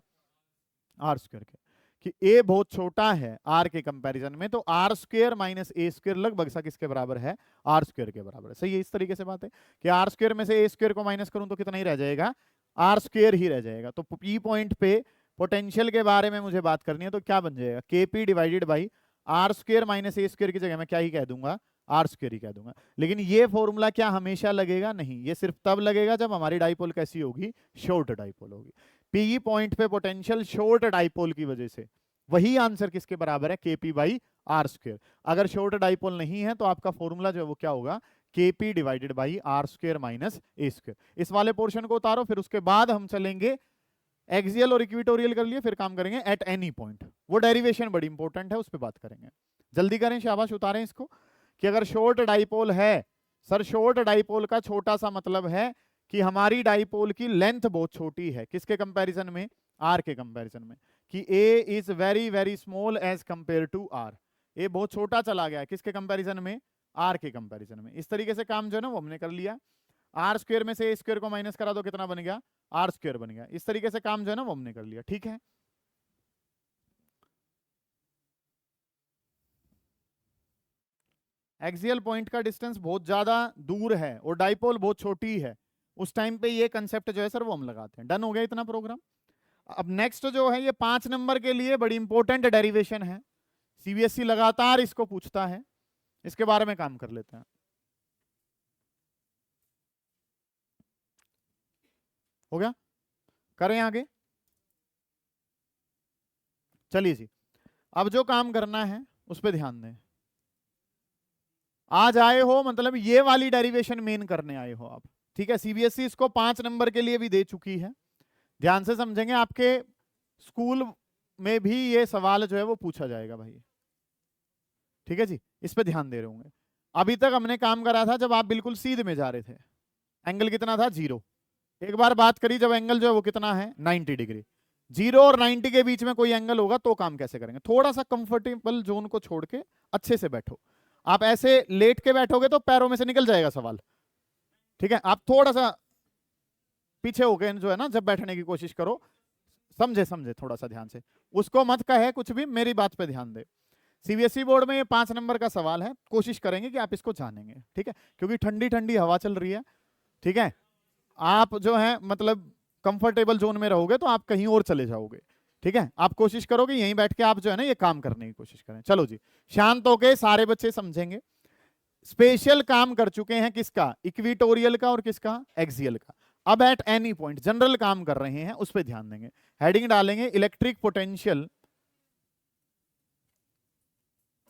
आर स्क्वायर के। कि ए बहुत छोटा है आर के कंपैरिजन में, तो R square minus A square लगभग सा किसके बराबर है, आर स्क्वायर के बराबर है। सही है, इस तरीके से बात है कि आर स्क्वायर में से ए स्क्वायर को माइनस करूं तो कितना ही रह जाएगा, आर स्क्वायर ही रह जाएगा। तो पी पॉइंट पे पोटेंशियल के बारे में मुझे बात करनी है, तो क्या बन जाएगा, KP divided by R square minus A square की जगह मैं क्या ही कह दूंगा, आर स्क्वायर ही कह दूंगा। लेकिन ये फॉर्मूला क्या हमेशा लगेगा? नहीं, ये सिर्फ तब लगेगा जब हमारी डाइपोल कैसी होगी? शॉर्ट डाइपोल होगी। पी पॉइंट पे पोटेंशियल शॉर्ट डाइपोल की वजह से, वही आंसर किसके बराबर है? KP by R square. अगर शॉर्ट डाइपोल नहीं है तो आपका फॉर्मूला जो है वो क्या होगा? KP divided by R square minus A square. इस वाले पोर्शन को उतारो, फिर उसके बाद हम चलेंगे एक्सियल और इक्विटोरियल कर लिए, फिर काम करेंगे एट एनी पॉइंट। वो डेरिवेशन बड़ी इंपॉर्टेंट है, उस पर बात करेंगे। जल्दी करें, शाबाश, उतारें इसको। कि अगर शॉर्ट डाइपोल है, सर शॉर्ट डाइपोल का छोटा सा मतलब है कि हमारी डाइपोल की लेंथ बहुत छोटी है। किसके कंपैरिजन में? आर के कंपैरिजन में। कि A is very very small as compare to R. A बहुत छोटा चला गया है किसके कंपैरिजन में? आर के कंपैरिजन में। इस तरीके से काम जो है ना वो हमने कर लिया। आर स्क्वायर में से ए स्क्वायर को माइनस करा दो, कितना बन गया? आर स्क्वायर बन गया। इस तरीके से काम जो है ना वो हमने कर लिया। ठीक है, एक्सियल पॉइंट का डिस्टेंस बहुत ज्यादा दूर है और डाइपोल बहुत छोटी है, उस टाइम पे ये कंसेप्ट जो है सर वो हम लगाते हैं। डन हो गया इतना प्रोग्राम। अब नेक्स्ट जो है ये 5 नंबर के लिए बड़ी इंपॉर्टेंट डेरिवेशन है, सीबीएसई लगातार इसको पूछता है, इसके बारे में काम कर लेते हैं। हो गया, करें आगे? चलिए जी, अब जो काम करना है उस पर ध्यान दें। आज आए हो मतलब ये वाली डेरिवेशन मेन करने आए हो आप, ठीक है। सीबीएसई इसको 5 नंबर के लिए भी दे चुकी है, ध्यान से समझेंगे। आपके स्कूल में भी ये सवाल जो है वो पूछा जाएगा भाई, ठीक है जी, इस पे ध्यान दे रहे होंगे। अभी तक हमने काम करा था जब आप बिल्कुल सीधे में जा रहे थे, एंगल कितना था? 0। एक बार बात करी जब एंगल जो है वो कितना है? 90 डिग्री। 0 और 90 के बीच में कोई एंगल होगा तो काम कैसे करेंगे? थोड़ा सा कंफर्टेबल जोन को छोड़ के अच्छे से बैठो। आप ऐसे लेट के बैठोगे तो पैरों में से निकल जाएगा सवाल, ठीक है। आप थोड़ा सा पीछे हो गए जो है ना, जब बैठने की कोशिश करो, समझे समझे, थोड़ा सा ध्यान से, उसको मत कहे कुछ भी, मेरी बात पे ध्यान दे। सीबीएसई बोर्ड में ये 5 नंबर का सवाल है, कोशिश करेंगे कि आप इसको जानेंगे, ठीक है, क्योंकि ठंडी ठंडी हवा चल रही है, ठीक है। आप जो है मतलब कंफर्टेबल जोन में रहोगे तो आप कहीं और चले जाओगे, ठीक है। आप कोशिश करोगे यहीं बैठ के आप जो है ना ये काम करने की कोशिश करें। चलो जी, शांत होके सारे बच्चे समझेंगे। स्पेशल काम कर चुके हैं किसका? इक्विटोरियल का और किसका? एक्सियल का। अब एट एनी पॉइंट जनरल काम कर रहे हैं, उस पर ध्यान देंगे। हेडिंग डालेंगे electric potential,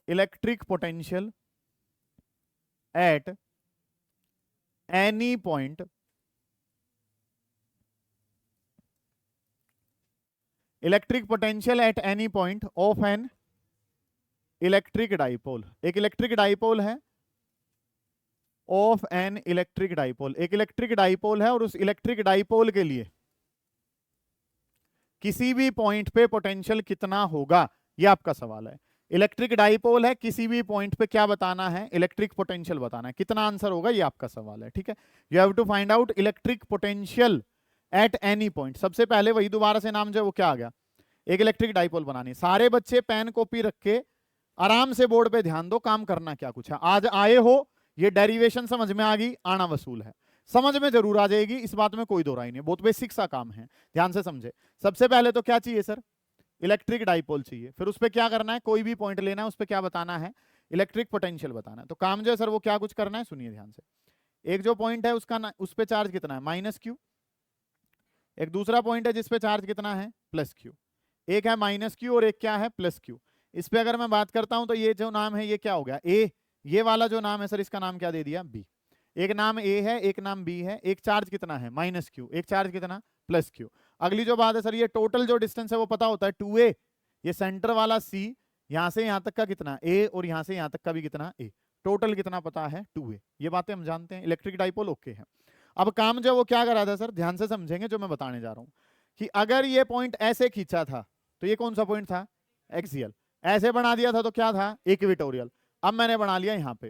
electric potential at any point, electric potential at any point of an electric dipole. एक इलेक्ट्रिक डाइपोल है, ऑफ एन इलेक्ट्रिक डाइपोल, एक इलेक्ट्रिक डाइपोल है और उस इलेक्ट्रिक डाइपोल के लिए किसी भी पॉइंट पे पोटेंशियल कितना होगा, ये आपका सवाल है। इलेक्ट्रिक डाइपोल है, किसी भी पॉइंट पे क्या बताना है? इलेक्ट्रिक पोटेंशियल बताना है। कितना आंसर होगा ये आपका सवाल है, ठीक है। You have to find out electric potential at any point. सबसे पहले वही दोबारा से नाम जो है वो क्या आ गया? एक इलेक्ट्रिक डाइपोल बनानी। सारे बच्चे पेन कॉपी रख के आराम से बोर्ड पे ध्यान दो, काम करना क्या कुछ है। आज आए हो, ये डेरिवेशन समझ में आ गई, आना वसूल है, समझ में जरूर आ जाएगी, इस बात में कोई दो राय नहीं, बहुत बेसिक सा काम है, ध्यान से समझे। सबसे पहले तो क्या चाहिए सर? इलेक्ट्रिक डाइपोल चाहिए। फिर उस पर क्या करना है? कोई भी पॉइंट लेना है, उस पर क्या बताना है? इलेक्ट्रिक पोटेंशियल बताना है। तो काम जो है सर वो क्या कुछ करना है, सुनिए ध्यान से। एक जो पॉइंट है उसका उस पर चार्ज कितना है? -q। एक दूसरा पॉइंट है जिसपे चार्ज कितना है? +q। एक है -q और एक क्या है? +q। इस पे अगर मैं बात करता हूं तो ये जो नाम है ये क्या हो गया? a। ये वाला जो नाम है सर इसका नाम क्या दे दिया? b। एक नाम a है, एक नाम b है, एक चार्ज कितना है? -q, एक चार्ज कितना? +q। अगली जो बात है सर, ये टोटल जो डिस्टेंस है वो पता होता है 2a। ये सेंटर वाला c, यहां से यहां तक का कितना? a, और यहां से यहां तक का भी कितना? a। टोटल कितना पता है? 2a। ये बातें हम जानते हैं, इलेक्ट्रिक डाइपोल ओके है। अब काम जो वो क्या करा था सर, ध्यान से समझेंगे जो मैं बताने जा रहा हूं, कि अगर ये पॉइंट ऐसे खींचा था तो ये कौन सा पॉइंट था? एक्सियल। ऐसे बना दिया था तो क्या था? इक्विटोरियल। अब मैंने बना लिया यहाँ पे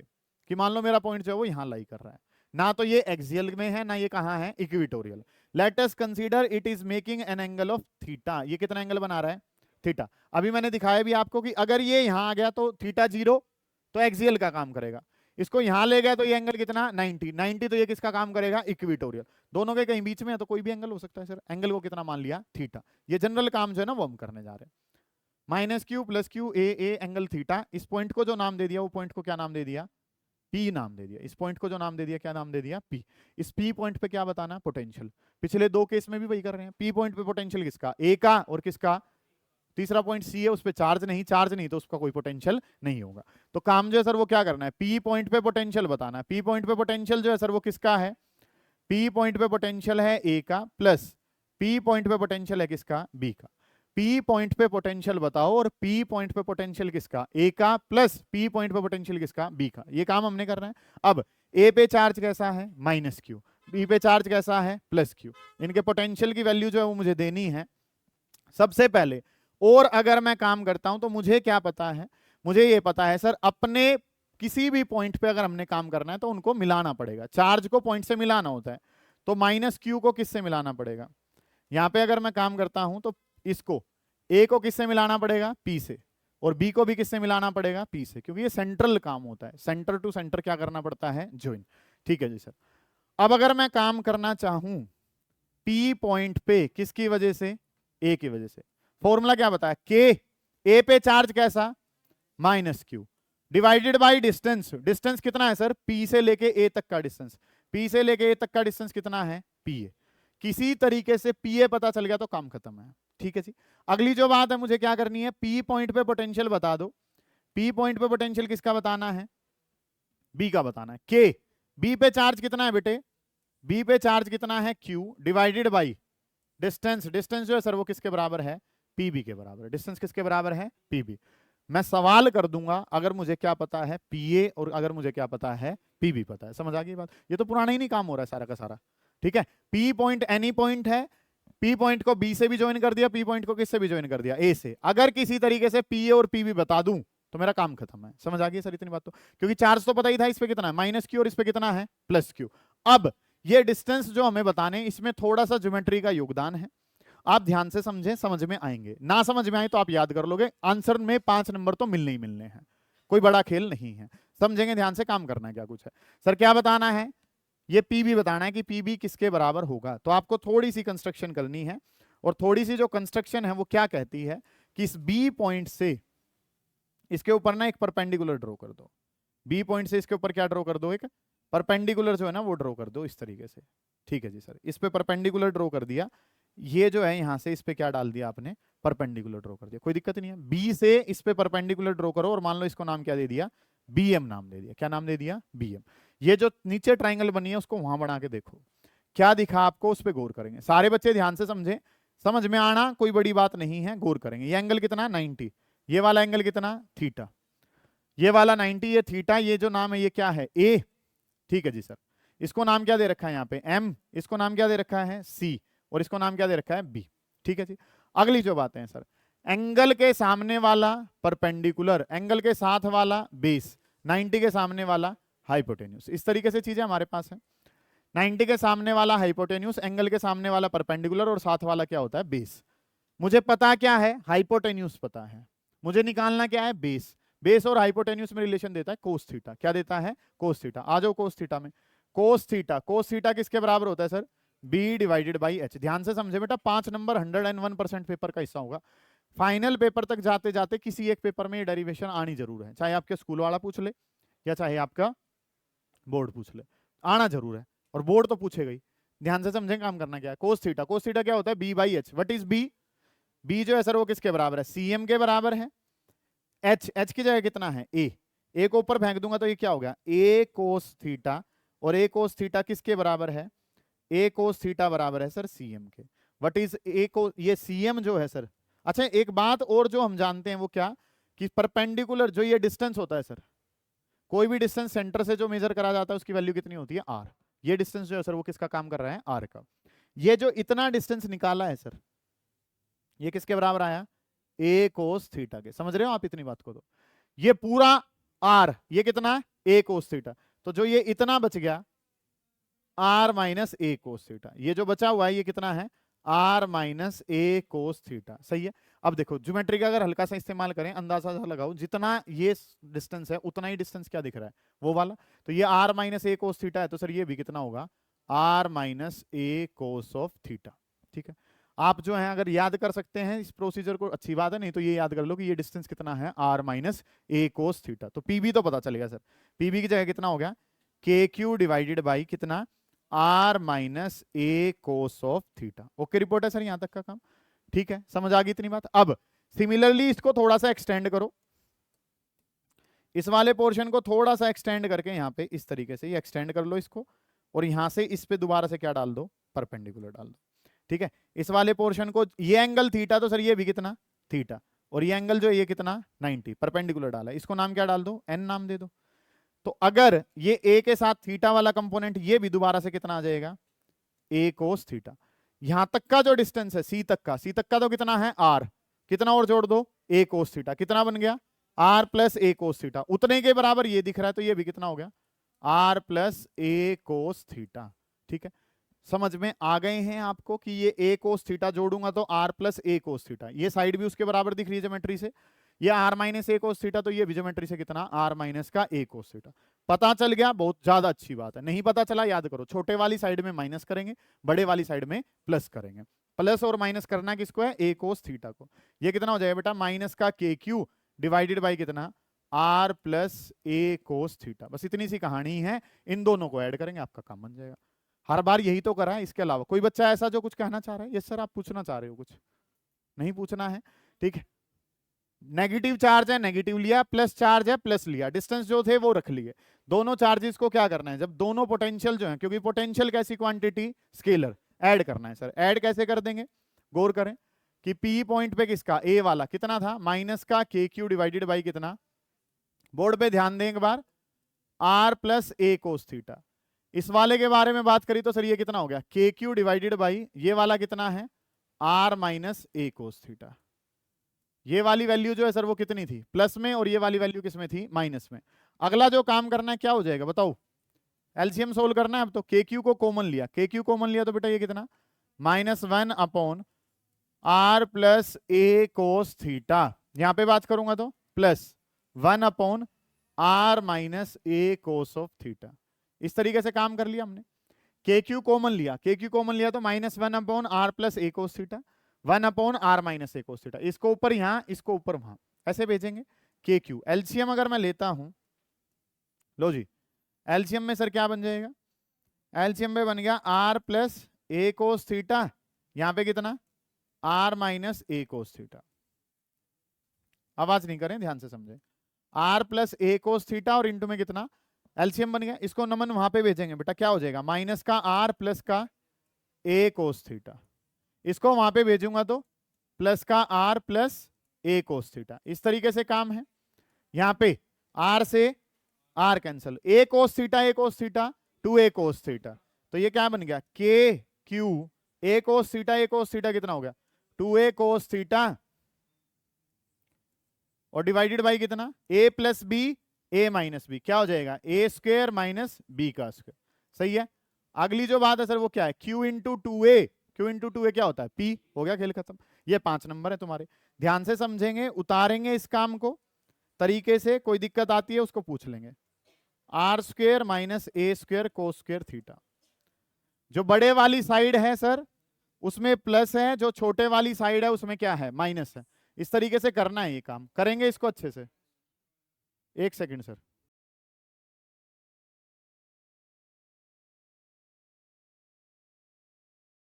कि मान लो मेरा पॉइंट जो है वो यहाँ लाई कर रहा है, ना तो ये एक्सियल में है ना ये कहाँ है? Equatorial. Let us consider it is making an angle of theta. ये कितना एंगल बना रहा है? थीटा। अभी मैंने दिखाया भी आपको कि अगर ये यहाँ आ गया तो थीटा 0, तो एक्सियल का काम करेगा। इसको यहां ले गया तो ये एंगल कितना? 90। तो ये किसका काम करेगा? इक्विटोरियल। दोनों के कहीं बीच में है तो कोई भी एंगल हो सकता है सर। एंगल को कितना मान लिया? थीटा। ये जनरल काम जो है ना वो हम करने जा रहे हैं। -q +q a angle theta. इस पॉइंट को जो नाम दे दिया वो पॉइंट को क्या नाम दे दिया? पी नाम दे दिया, इस पॉइंट को जो नाम दे दिया, क्या नाम दे दिया, पी। इस पी पॉइंट पे क्या बताना, पोटेंशियल। पिछले दो केस में भी वही कर रहे हैं, पी पॉइंट पे पोटेंशियल किसका, ए का, और किसका, तीसरा पॉइंट सी है, उस पे चार्ज नहीं तो उसका कोई पोटेंशियल नहीं होगा। तो काम जो है सर वो क्या करना है, पी पॉइंट पे पोटेंशियल बताना है। पी पॉइंट पे पोटेंशियल जो है सर वो किसका है, पी पॉइंट पे पोटेंशियल है ए का, प्लस पी पॉइंट पे पोटेंशियल है किसका, बी का। पी पॉइंट पे पोटेंशियल बताओ, और पी पॉइंट पे पोटेंशियल किसका, ए का, प्लस पी पॉइंट पे पोटेंशियल किसका, बी का। ये काम हमने करना है। अब ए पे चार्ज कैसा है, माइनस क्यू, बी पे चार्ज कैसा है, प्लस क्यू। इनके पोटेंशियल की वैल्यू जो है वो मुझे देनी है सबसे पहले। और अगर मैं काम करता हूं तो मुझे क्या पता है, मुझे ये पता है सर, अपने किसी भी पॉइंट पे अगर हमने काम करना है तो उनको मिलाना पड़ेगा। चार्ज को पॉइंट से मिलाना होता है, तो माइनस क्यू को किससे मिलाना पड़ेगा। यहां पे अगर मैं काम करता हूं तो इसको ए को किससे मिलाना पड़ेगा, पी से, और बी को भी किससे मिलाना पड़ेगा, पी से, क्योंकि ये सेंट्रल काम होता है, सेंटर टू सेंटर क्या करना पड़ता है, ज्वाइन। ठीक है जी सर। अब अगर मैं काम करना चाहूं पी पॉइंट पे, किसकी वजह से, ए की वजह से, फॉर्मूला क्या बताया, के, ए पे चार्ज कैसा, minus Q, divided by distance. Distance कितना है सर, पी से लेके ए तक का डिस्टेंस, पी से लेके ए तक का डिस्टेंस कितना है, पी ए। किसी तरीके से पी ए पता चल गया तो काम खत्म है। ठीक है जी। अगली जो बात है मुझे क्या करनी है, पी पॉइंट पे पोटेंशियल बता दो। पी पॉइंट पे पोटेंशियल किसका बताना है, बी का बताना है। के, बी पे चार्ज कितना है बेटे, बी पे चार्ज कितना है, Q, divided by distance. Distance जो है सर वो किसके बराबर है, पीबी के बराबर है। डिस्टेंस किसके बराबर है, पीबी। मैं सवाल कर दूंगा अगर मुझे क्या पता है, पीए, और अगर मुझे क्या पता है, पीबी पता है। समझ आ गई बात, ये तो पुराना ही नहीं काम हो रहा है सारा का सारा। ठीक है, पी पॉइंट एनी पॉइंट है, पी पॉइंट को बी से भी ज्वाइन कर दिया, पी पॉइंट को किससे भी ज्वाइन कर दिया, ए से। अगर किसी तरीके से पीए और पीबी बता दूं तो मेरा काम खत्म है। समझ आ गई सर इतनी बात तो, क्योंकि चार्ज तो पता ही था, इस पे कितना है, माइनस क्यू, और इस पे कितना है, प्लस क्यू। अब ये डिस्टेंस जो हमें बताने, इसमें थोड़ा सा ज्योमेट्री का योगदान है। आप ध्यान से समझें, समझ में आएंगे, ना समझ में आए तो आप याद कर लोगे, आंसर में 5 नंबर तो मिलने ही मिलने हैं, कोई बड़ा खेल नहीं है। समझेंगे, ध्यान से काम करना है। क्या कुछ है सर, क्या बताना है, ये पीबी बताना है कि पीबी किसके बराबर होगा। तो आपको थोड़ी सी कंस्ट्रक्शन करनी है, और थोड़ी सी जो कंस्ट्रक्शन है वो क्या कहती है कि इस बी पॉइंट से इसके ऊपर ना एक परपेंडिकुलर ड्रॉ कर दो। बी पॉइंट से इसके ऊपर क्या ड्रॉ कर दो, एक परपेंडिकुलर जो है ना वो ड्रॉ कर दो इस तरीके से। ठीक है जी सर, इस पे परपेंडिकुलर ड्रॉ कर दिया, ये जो है यहां से इस पे क्या डाल दिया आपने, परपेंडिकुलर ड्रॉ कर दिया, कोई दिक्कत नहीं है। बी से इस पे परपेंडिकुलर ड्रॉ करो, और मान लो इसको नाम क्या दे दिया, बीएम नाम दे दिया। क्या नाम दे दिया, बीएम। ये जो नीचे ट्राइंगल बनी है उसको वहां बना के देखो क्या दिखा आपको, उस पर गौर करेंगे। सारे बच्चे ध्यान से समझे, समझ में आना कोई बड़ी बात नहीं है, गौर करेंगे। ये एंगल कितना, 90, ये वाला एंगल कितना, थीटा, ये वाला 90, ये थीटा, ये जो नाम है ये क्या है, ए। ठीक है जी सर, इसको नाम क्या दे रखा है यहाँ पे, एम, इसको नाम क्या दे रखा है, सी, और इसको नाम क्या दे रखा है, बी। ठीक है जी। अगली जो बातें हैं सर, एंगल के सामने वाला परपेंडिकुलर, एंगल के साथ वाला बेस, 90 के सामने वाला हाइपोटेन्यूस। इस तरीके से चीजें हमारे पास है। 90 के सामने वाला हाइपोटेन्यूस, एंगल के सामने वाला परपेंडिकुलर, और साथ वाला क्या होता है, बेस। मुझे पता क्या है, हाइपोटेन्यूस पता है, मुझे निकालना क्या है, बेस। बेस और हाइपोटेन्यूस में रिलेशन देता है कोस थीटा। क्या देता है, कोस थीटा। आ जाओ कोस थीटा में। कोस थीटा, कोस थीटा किसके बराबर होता है sir, B divided by H. ध्यान से समझे बेटा, 5 नंबर 101% पेपर का हिस्सा होगा। फाइनल पेपर तक जाते जाते किसी एक पेपर में ये डेरिवेशन आनी जरूर है, चाहे आपके स्कूल वाला पूछ ले या चाहे आपका बोर्ड पूछ ले, आना जरूर है, और बोर्ड तो पूछेगा ही। ध्यान से समझें काम करना क्या है। कोस थीटा, कोस थीटा क्या होता है, B by H. What is B, B जो है सर वो किसके बराबर है, सीएम के बराबर है। एच, एच की जगह कितना है, ए को ऊपर फेंक दूंगा तो ये क्या हो गया, ए कोस थीटा, और ए कोस थीटा किसके बराबर है, ए कोस थीटा बराबर है सर सीएम के। व्हाट इज ए को, ये सीएम जो है सर। अच्छा एक बात और जो हम जानते हैं वो क्या, कि परपेंडिकुलर जो ये डिस्टेंस होता है सर, कोई भी डिस्टेंस सेंटर से जो मेजर करा जाता है उसकी वैल्यू कितनी होती है, आर। ये डिस्टेंस जो है सर वो किसका काम कर रहा है, आर का। ये जो इतना डिस्टेंस निकाला है सर, ये किसके बराबर आया, ए कोस थीटा के। समझ रहे हो आप इतनी बात को, तो ये पूरा आर, ये कितना है, ए कोस थीटा। तो जो ये इतना बच गया, R minus A cos theta, ये जो बचा हुआ है ये कितना है, R minus A cos theta. सही है। अब देखो ज्योमेट्री का अगर हल्का सा इस्तेमाल करें, अंदाजा सा लगाओ, जितना ये डिस्टेंस है उतना ही डिस्टेंस क्या दिख रहा है, वो वाला। तो ये R minus A cos theta है, तो सर ये भी कितना होगा, R minus A cos of theta. ठीक है। आप जो है अगर याद कर सकते हैं इस प्रोसीजर को अच्छी बात है, नहीं तो ये याद कर लो कि ये डिस्टेंस कितना है r minus A cos theta. तो पीबी तो पता चलेगा सर, पीबी की जगह कितना हो गया के क्यू डिवाइडेड बाई कितना r minus A cos of theta. Okay report है सर, यहां तक का काम ठीक है, समझ आ गई इतनी बात। अब सिमिलरली इसको थोड़ा सा एक्सटेंड करो, इस वाले पोर्शन को थोड़ा सा एक्सटेंड करके यहाँ पे इस तरीके से ये एक्सटेंड कर लो इसको, और यहां से इस पे दोबारा से क्या डाल दो, परपेंडिकुलर डाल दो। ठीक है, इस वाले पोर्शन को ये एंगल थीटा, तो सर ये भी कितना थीटा, और ये एंगल जो है ये कितना 90, परपेंडिकुलर डाला, इसको नाम क्या डाल दो, एन नाम दे दो। तो अगर ये ए के साथ थीटा वाला कंपोनेंट ये भी दोबारा से कितना आ जाएगा, ए कोस थीटा। यहां तक का जो डिस्टेंस है सी तक का तो कितना है आर, कितना और जोड़ दो ए कोस थीटा, कितना बन गया R plus A cos theta, उतने के बराबर ये दिख रहा है, तो ये भी कितना हो गया R plus A cos theta. ठीक है, समझ में आ गए हैं आपको कि ये ए कोस थीटा जोड़ूंगा तो R plus A cos theta, ये साइड भी उसके बराबर दिख रही है ज्योमेट्री से, ये R minus A cos theta, तो ये भी ज्योमेट्री से कितना आर माइनस का ए कोस थीटा। पता चल गया, बहुत ज्यादा अच्छी बात है। नहीं पता चला याद करो, छोटे वाली साइड में माइनस करेंगे, बड़े वाली साइड में प्लस करेंगे। प्लस और माइनस करना किसको है, ए कोस थीटा को। ये कितना हो जाएगा बेटा माइनस का के क्यू डिवाइडेड बाई कितना R plus A cos theta. बस इतनी सी कहानी है, इन दोनों को ऐड करेंगे आपका काम बन जाएगा। हर बार यही तो करा है, इसके अलावा कोई बच्चा ऐसा जो कुछ कहना चाह रहा है? यस सर, आप पूछना चाह रहे हो कुछ? नहीं पूछना है, ठीक है। नेगेटिव चार्ज है नेगेटिव लिया, प्लस चार्ज है प्लस लिया, डिस्टेंस जो थे वो रख लिए। दोनों चार्जेस को क्या करना है, जब दोनों पोटेंशियल जो है, क्योंकि पोटेंशियल कैसी क्वांटिटी स्केलर, ऐड करना है सर। ऐड कैसे कर देंगे, गौर करें कि पी पॉइंट पे किसका ए वाला कितना था माइनस का के क्यू डिवाइडेड बाई कितना, बोर्ड पे ध्यान दें एक बार, R plus A cos theta. इस वाले के बारे में बात करी तो सर ये कितना हो गया के क्यू डिवाइडेड बाई ये वाला कितना है R minus A cos theta. ये वाली वैल्यू जो है सर वो कितनी थी प्लस में, और ये वाली वैल्यू किस में थी माइनस में। अगला जो काम करना है क्या हो जाएगा बताओ, एलसीएम सोल्व करना है। अब तो के क्यू को कॉमन लिया, के क्यू कॉमन लिया तो बेटा ये कितना -1 upon R plus A cos theta, यहां पे बात करूंगा तो plus 1 upon R minus A cos of theta. इस तरीके से काम कर लिया हमने। के क्यू कॉमन लिया, के क्यू कॉमन लिया तो -1 upon R plus A cos theta, 1 upon R minus A cos theta. इसको ऊपर यहाँ, इसको ऊपर वहां, ऐसे भेजेंगे। के क्यू एलसीएम अगर मैं लेता हूं, लो जी, एलसीएम में सर क्या बन जाएगा, एलसीएम में बन गया R plus A cos theta, यहां पे कितना R minus A cos theta. आवाज नहीं करें, ध्यान से समझें, R plus A cos theta और इंटू में कितना एलसीएम बन गया। इसको नमन वहां पे भेजेंगे बेटा, क्या हो जाएगा माइनस का आर प्लस का ए कोस थीटा, इसको वहां पे भेजूंगा तो प्लस का R plus A cos theta. इस तरीके से काम है। यहां पे आर से R cancel, A cos theta 2 A cos theta, तो ये क्या बन गया K Q A cos theta कितना हो गया 2 ए कोस थीटा, और डिवाइडेड बाई कितना ए plus B A minus B, क्या हो जाएगा ए स्क्वायर माइनस बी का स्क्वायर। सही है। अगली जो बात है सर वो क्या है, क्यू इंटू टू ए क्या होता है पी, हो गया खेल खत्म। ये 5 नंबर है तुम्हारे, ध्यान से समझेंगे, उतारेंगे इस काम को तरीके से, कोई दिक्कत आती है उसको पूछ लेंगे। R square minus A square cos square theta. जो बड़े वाली साइड है सर उसमें प्लस है, जो छोटे वाली साइड है उसमें क्या है माइनस है। इस तरीके से करना है ये काम, करेंगे इसको अच्छे से। एक सेकंड सर।